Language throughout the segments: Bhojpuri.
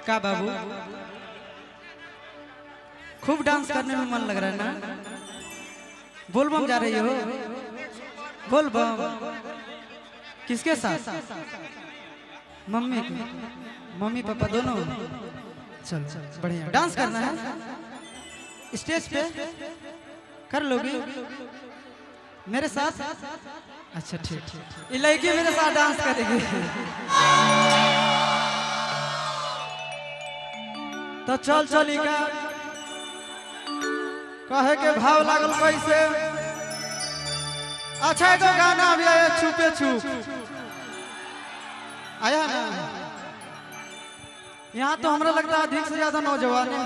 का बाबू खूब डांस करने में मन लग रहा है ना। बोलबम जा रही हो? बोलबम किसके साथ? मम्मी के? मम्मी पापा दोनों? चल बढ़िया। डांस करना है स्टेज पे, कर लोगी मेरे साथ? अच्छा ठीक। ये लड़की मेरे साथ डांस करेगी तो चल चली का कहे के भाव लागल कैसे। अच्छा तो गाना अभी आया छुपे छुप आया ना। यहाँ तो हमरा लगता है अधिक से ज्यादा नौजवान है।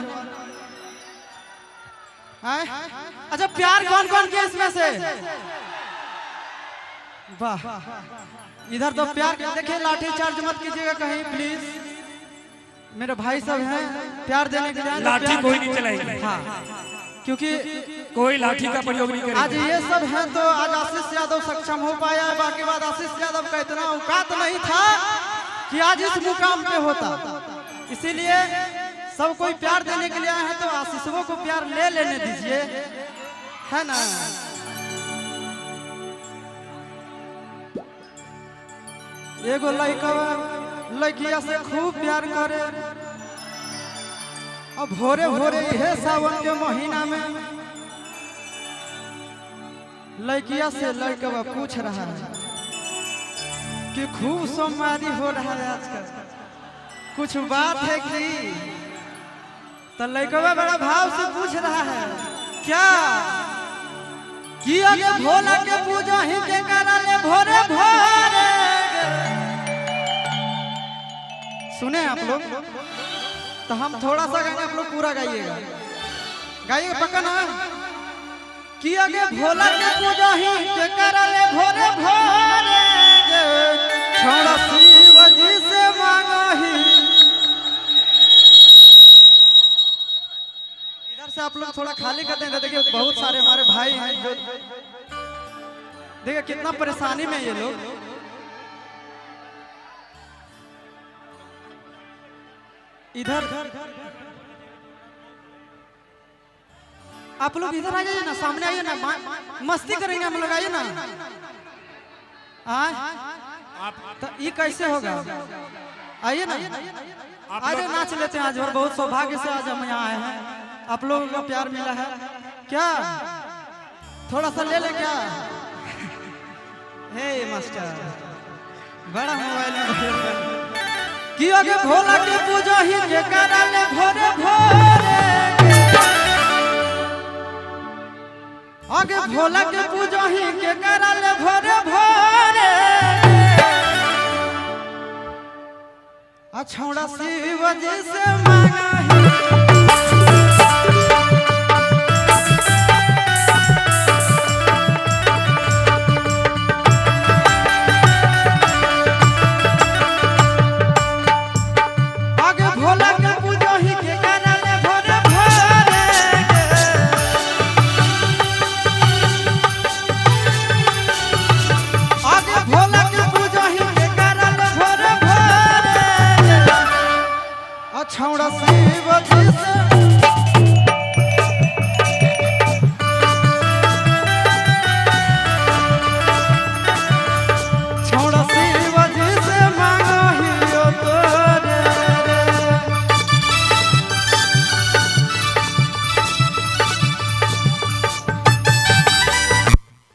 अच्छा प्यार कौन कौन किया इसमें से? वाह इधर तो प्यार। देखिए लाठी चार्ज मत कीजिएगा कहीं प्लीज। मेरे भाई सब हैं प्यार देने के लिए। लाठी कोई नहीं चलाएगी। हाँ क्योंकि कोई लाठी का प्रयोग नहीं करेगा। आज ये सब हैं तो आज आशीष यादव सक्षम हो पाया। बाकी बात आशीष यादव का इतना औकात नहीं था कि आज इस मुकाम पे होता। इसीलिए सब कोई प्यार देने के लिए आए हैं तो आशीषों को प्यार ले लेने दीजिए, है ना। एगो लड़का लड़किया से खूब प्यार करे। अब भोरे भोरे है सावन के महीना में लड़किया से लड़का पूछ रहा है कि खूब सोमवारी हो रहा है आजकल, कुछ बात है कि? तो लड़का बड़ा भाव से पूछ रहा है क्या कि अगे भोला के पूजा ही के कराले भोरे भोरे। सुने आप लोग तो हम थोड़ा सा गाएंगे, आप लोग पूरा गाइएगा। गाइएगा पक्का ना? कि अगे भोला के पूजा ही के कराले भोरे भोरे, छोड़ा शिव जी से मांगा ही। इधर से आप लोग थोड़ा खाली कर देंगे। देखिए बहुत सारे हमारे भाई हैं जो देखिए कितना परेशानी में ये लोग। इधर आप लोग इधर आ जाइए ना, सामने आइए ना, मस्ती करेंगे हम लोग। आइए ना। तो ये कैसे होगा? आइए ना, आज नाच लेते हैं। आज और बहुत सौभाग्य से आज हम यहाँ आए हैं। आप लोगों को प्यार मिला है क्या? थोड़ा सा ले ले क्या? हे मास्टर बड़ा मोबाइल में कि आगे भोला के पूजा ही के कराले भोरे भोरे। आगे भोला के पूजा ही के कराले भोरे भोरे। छोड़ा शिव जी से मांगा ही। छोड़ा शिव जी से छोड़ा शिव जी से मांगा ही तोरे।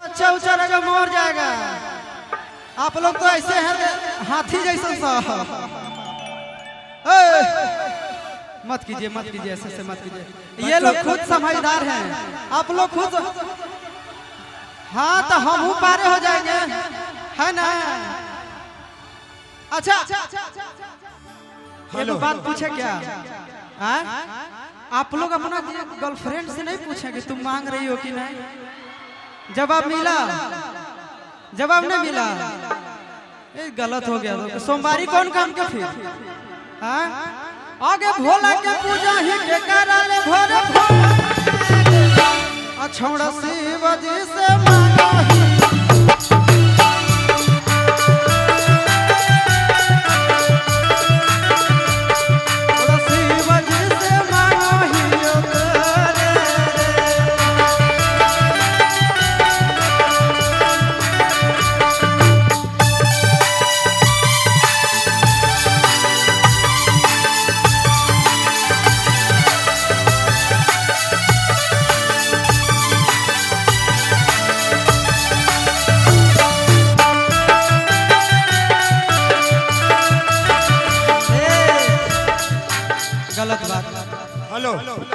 अच्छा उचारेगा मोर जाएगा। आप लोग तो ऐसे हैं हाथी जैसा सा। मत कीजिए ऐसे मत कीजिए। ये लोग खुद समझदार हैं। आप लोग खुद हाँ तो हम पारे हो जाएंगे, है ना। अच्छा ये लोग बात पूछे क्या? आप लोग अपना गर्लफ्रेंड से नहीं पूछेंगे तुम मांग रही हो कि नहीं? जवाब मिला? जवाब नहीं मिला? ये गलत हो गया। तो सोमवारी कौन काम के फिर? हाँ आगे भोला के पूजा ही के कराले भोरे भोरे। छोड़ा शिव जी से मांगा ही। छोड़ा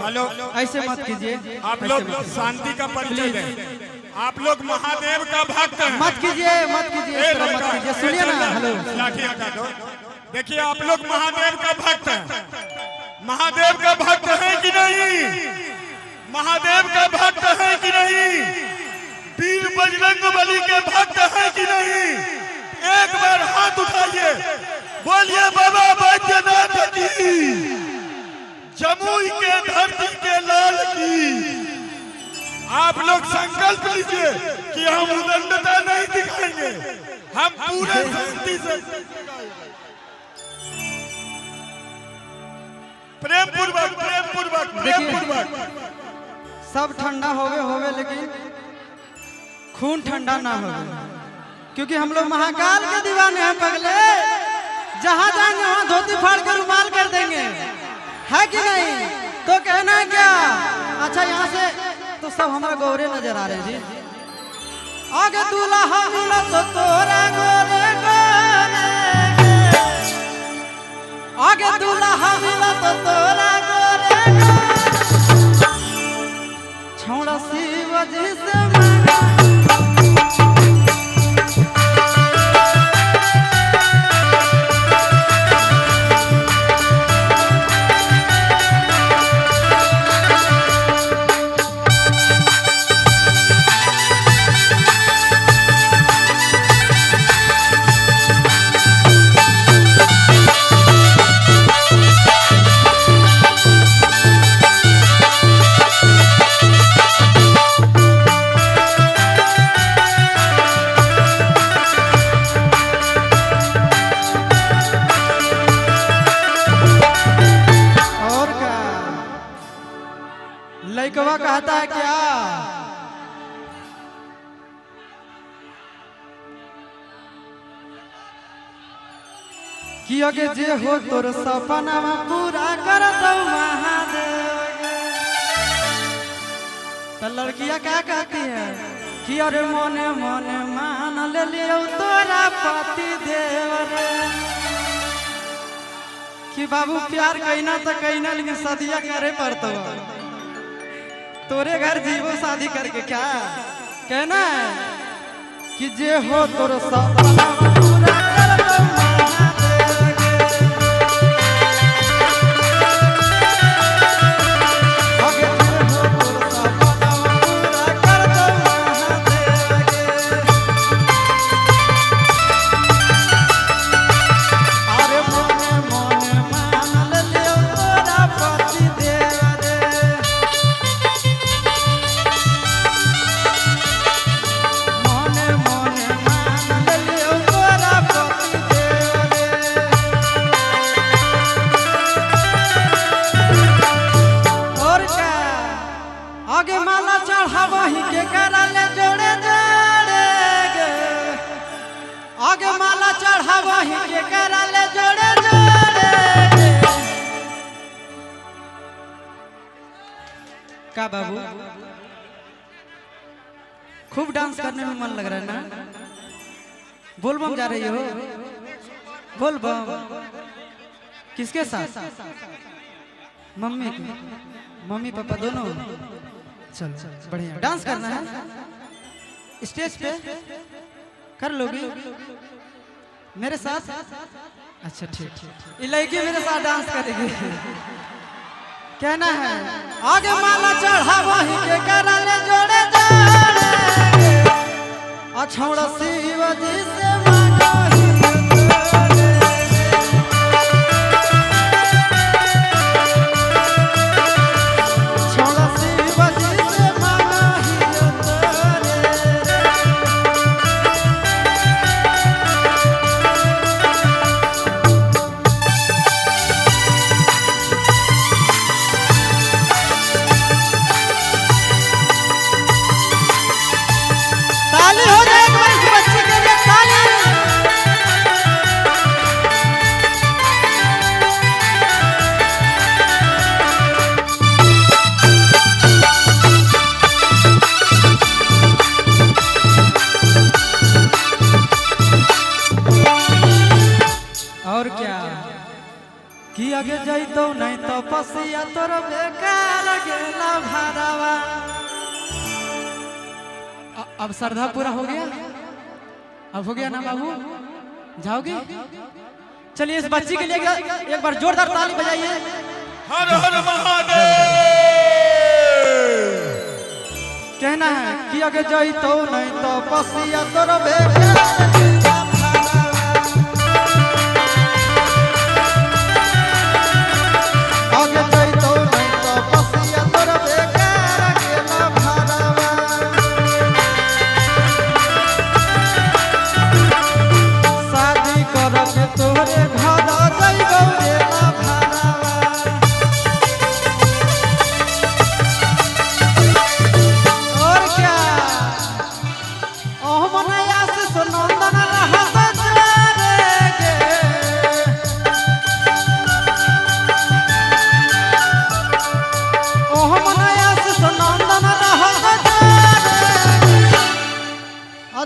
हेलो, ऐसे मत कीजिए, आप लोग शांति का परिचय दें। आप लोग महादेव का भक्त हैं। मत कीजिए, मत कीजिए, इस तरह मत कीजिए। सुनिए ना, हेलो, लाठी हटा दो। देखिए, आप लोग महादेव का भक्त हैं। महादेव का भक्त हैं कि नहीं? महादेव का भक्त हैं कि नहीं? वीर बजरंगबली के भक्त हैं कि नहीं? एक बार हाथ उठाइए, बोलिए बाबा बैद्यनाथ की, जमुई के धरती के लाल की। आप लोग संकल्प लीजिए कि हम उदंडता नहीं दिखाएंगे, हम पूरे शांति से प्रेम पूर्वक सब ठंडा होवे लेकिन खून ठंडा ना हो, क्योंकि हम लोग महाकाल के दीवाने हैं पगले। जहां जाएंगे वहां धोती फाड़ कर रुमाल कर देंगे, है कि नहीं? तो कहना है क्या? अच्छा, यहाँ से तो सब हमारा गौरे नजर आ रहे हैं जी। आगे दूल्हा मिला तो तोरा गोरे गोरे, आगे दूल्हा मिला तो तोरा गोरे गोरे, छोड़ा शिव जी से मांगा। लइकवा कहता है क्या? कि अगे जे हो तोर सपना पूरा कर दो महादेव। तो लड़कियां क्या कहती है कि अरे मोने मोने मान ले लियो तोरा पति देव रे। कि बाबू प्यार कहना तो कहना, लेकिन सदिया करे पड़तो। तोरे घर जीवो शादी करके क्या कहना है कि जे हो तोर सपना पूरा कर दो महादेव गे। अगे जे हो तोर सपना पूरा कर दो महादेव गे। अरे मोने मोने मान लियो तोरा पति देव रे। आगे माला चढ़ावा ही के करा ले जोड़े जोड़े गे। आगे माला चढ़ावा ही के करा ले जोड़े जोड़े गे। का बाबू खूब डांस करने में मन लग रहा है ना? बोलबम जा रही हो? बोलबम किसके साथ? मम्मी के? मम्मी पापा दोनों? चलो बढ़िया, डांस करना है स्टेज पे, कर लोगी मेरे साथ? अच्छा ठीक, ये लड़की मेरे साथ डांस करेगी। कहना है आगे माला चढ़ावा ही के करा ले जोड़े जोड़े, अछौड़ा शिव जी से मांगा ही तोरे। अछौड़ा शिव जी से मांगा ही तोरे। ताली हो जाए एक बार इस बच्ची के लिए। कि आगे जाइतो नहीं तो पसिया तोर बेकार गेला भरावा। अब श्रद्धा पूरा हो गया, अब हो गया ना बाबू, जाओगे? चलिए इस बच्ची के लिए एक बार जोरदार ताली बजाइए। हर हर महादेव। कहना है कि आगे जाइतो नहीं तो पसिया तोर बेकार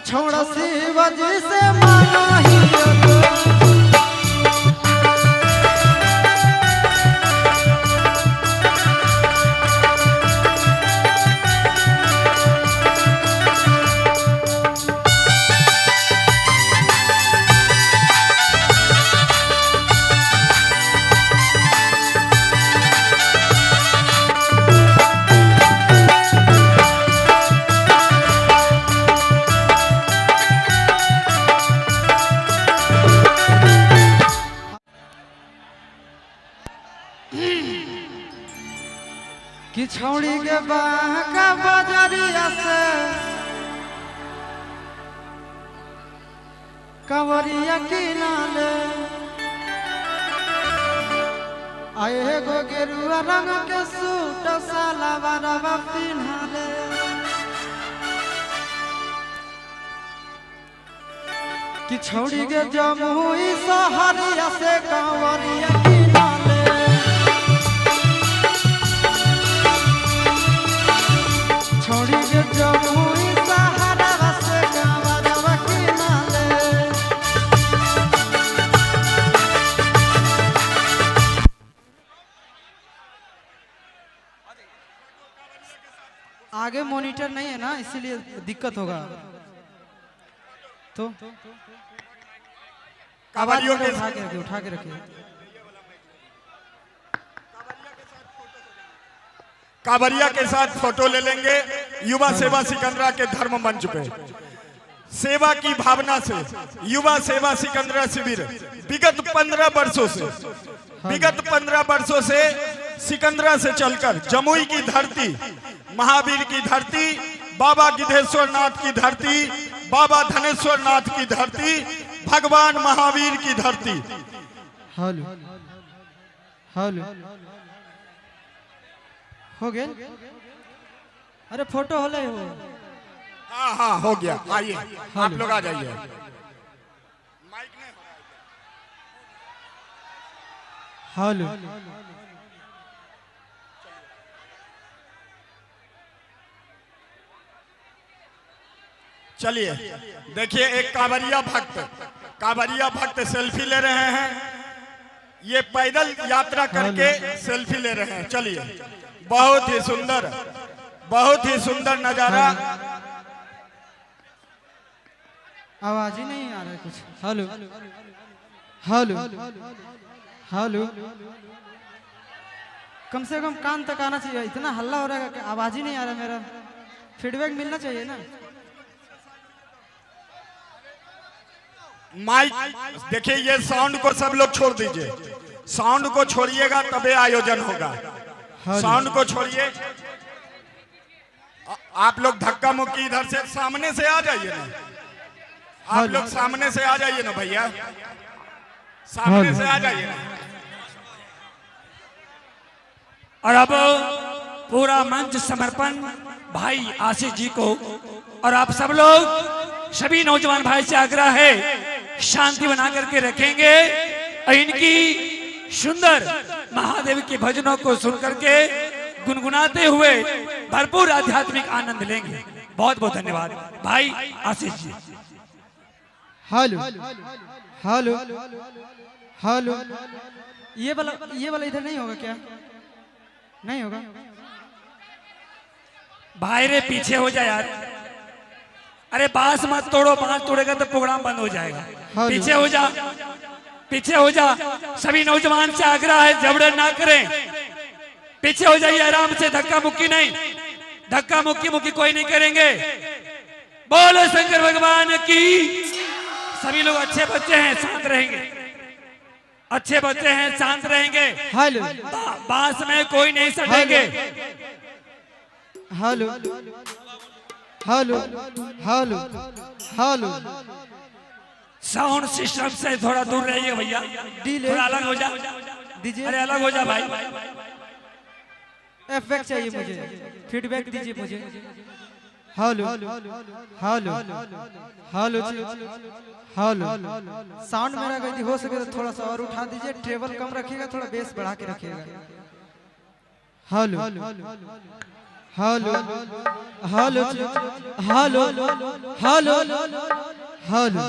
छोड़ा शिवाजी से माना ही कि छौड़ी के बाका बजरिया से कंवरिया किनाले आए गो गेरुआ रंग के सूट सलवारवा पिन्हाले। कि छौड़ी के जमुई सहरिया से कंवरिया किनाले छोड़ी के जमुई सहारा से कंवरवा किनाले। आगे मॉनिटर नहीं है ना, इसीलिए दिक्कत होगा। तो आवाज उठा के रखिए। कांवरिया के साथ फोटो ले लेंगे। युवा सेवा सिकंदरा के धर्म मंच पे सेवा की भावना से युवा सेवा सिकंदरा शिविर विगत 15 वर्षों से सिकंदरा से चलकर जमुई की धरती, महावीर की धरती, बाबा गिद्धेश्वर नाथ की धरती, बाबा धनेश्वर नाथ की धरती, भगवान महावीर की धरती। हेलो हेलो हो गया? अरे फोटो हो ले हो। हाँ हाँ हो गया, आइए आप लोग आ जाइए। हेलो चलिए देखिए, एक कांवरिया भक्त सेल्फी ले रहे हैं। ये पैदल यात्रा करके सेल्फी ले रहे हैं। चलिए, बहुत ही सुंदर नजारा। आवाज ही नहीं आ रहा है कुछ। हेलो हेलो हेलो कम से कम कान तक आना चाहिए। इतना हल्ला हो रहा है कि आवाज ही नहीं आ रहा। मेरा फीडबैक मिलना चाहिए ना। माइक देखिए, ये साउंड को सब लोग छोड़ दीजिए। साउंड को छोड़िएगा तबे आयोजन होगा। साउंड को छोड़िए। आप लोग धक्का मुक्की इधर से सामने से आ जाइए ना। आप लोग सामने से आ जाइए ना भैया, सामने से आ जाइए ना। और अब पूरा मंच समर्पण भाई आशीष जी को। और आप सब लोग, सभी नौजवान भाई से आग्रह है, शांति बना करके रखेंगे और इनकी सुंदर महादेव के भजनों को सुन करके गुनगुनाते हुए भरपूर आध्यात्मिक आनंद लेंगे। बहुत बहुत धन्यवाद भाई Ashish ji. Hello hello hello ये वाला इधर नहीं होगा क्या? नहीं होगा। भाई रे पीछे हो जा यार। अरे बांस मत तोड़ो, बांस तोड़ेगा तो प्रोग्राम बंद हो जाएगा। पीछे हो जा, पीछे हो जा। सभी नौजवान से आग्रह है जबरन ना करें, पीछे हो जाइए आराम से, धक्का मुक्की नहीं, धक्का मुक्की कोई नहीं करेंगे। बोलो शंकर भगवान की। सभी लोग अच्छे बच्चे हैं, शांत रहेंगे, अच्छे बच्चे हैं, शांत रहेंगे। हेलो बांस में कोई नहीं सटेंगे। Hello hello hello hello. Sound system से थोड़ा दूर रहिए भैया, थोड़ा अलग हो जा दीजिए। अरे अलग हो जा भाई। इफेक्ट चाहिए मुझे, फीडबैक दीजिए मुझे। Hello hello hello hello. Sound मेरा गलती हो सके तो थोड़ा सा और उठा दीजिए, ट्रेवल कम रखिएगा, थोड़ा बेस बढ़ा के रखिएगा। Hello hello hello hello hello hello.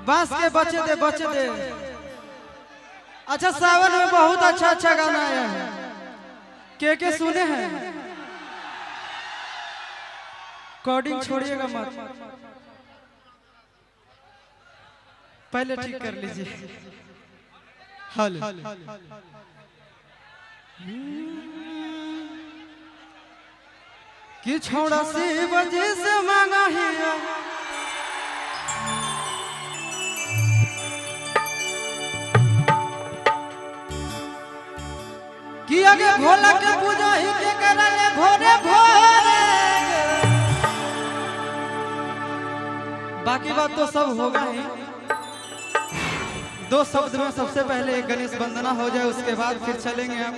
बांस के बचे दे। अच्छा सावन में बहुत अच्छा गाना आया है, के सुने हैं? कोडिंग छोड़िएगा मत, पहले ठीक कर लीजिए। हेलो कि छोड़ा से बजे से मांगा है कि आगे भोला के पूजा ही के करले भोरे भोरे। बाकी बात तो सब होगा ही। दो शब्द में सबसे पहले एक गणेश वंदना हो जाए, उसके बाद फिर चलेंगे हम।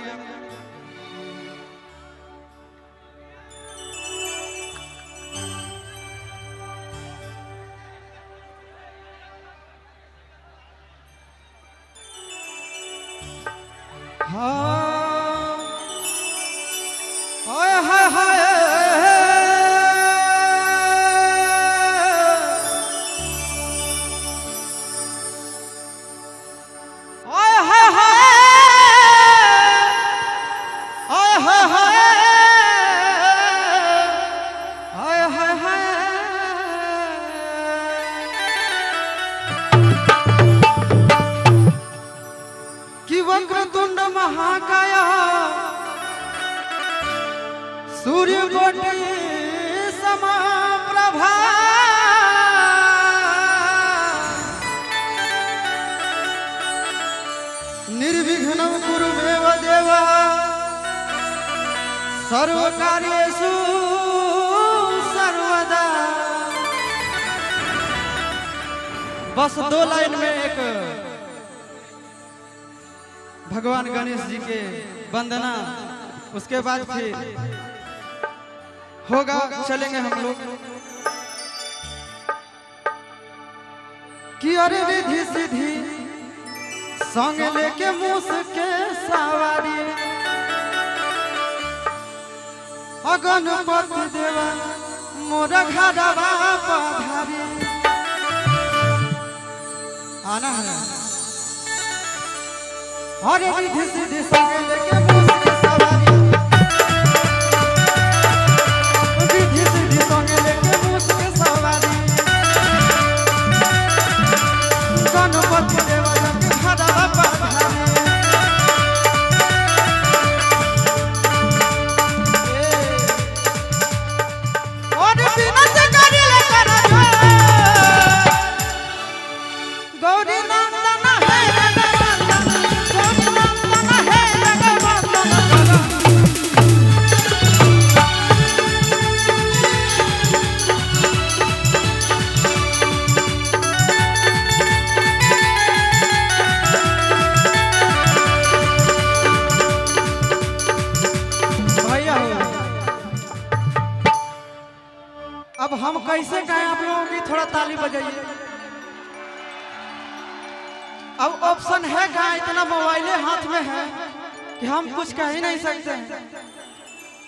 कि वक्रतुंड महाकाय सूर्य कोटि समप्रभा निर्विघ्नं कुरु मे देव सर्वकार्येषु सर्वदा। बस 2 लाइन में एक भगवान गणेश जी के वंदना, उसके बाद फिर होगा, चलेंगे हम लोग। कि अरे रिधि सिद्धि संग लेके मूस के सवारी, गणपति देवा मोरा घरवा पधारी। आना है अरे रिधि सिद्धि संग लेके मूस के सवारी, रिधि सिद्धि संग लेके मूस के सवारी, गणपति देवा के घरवा पधारी। और बिनत करिले कर गौरी नंदन है अब हम कैसे कहें आप लोगों की, थोड़ा ताली बजाइए। अब ऑप्शन है कहाँ, इतना मोबाइले हाथ में है कि हम कुछ कह ही नहीं सकते हैं।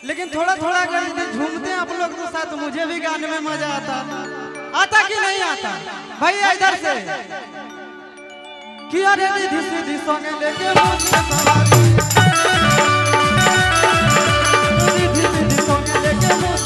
लेकिन थोड़ा थोड़ा अगर झूमते हैं आप लोग तो साथ मुझे भी गाने में मजा आता कि नहीं आता? भैया इधर से कि अरे निधि सिद्धि संगे लेके मुझ पे सवारी निधि सिद्धि संगे लेके मुझ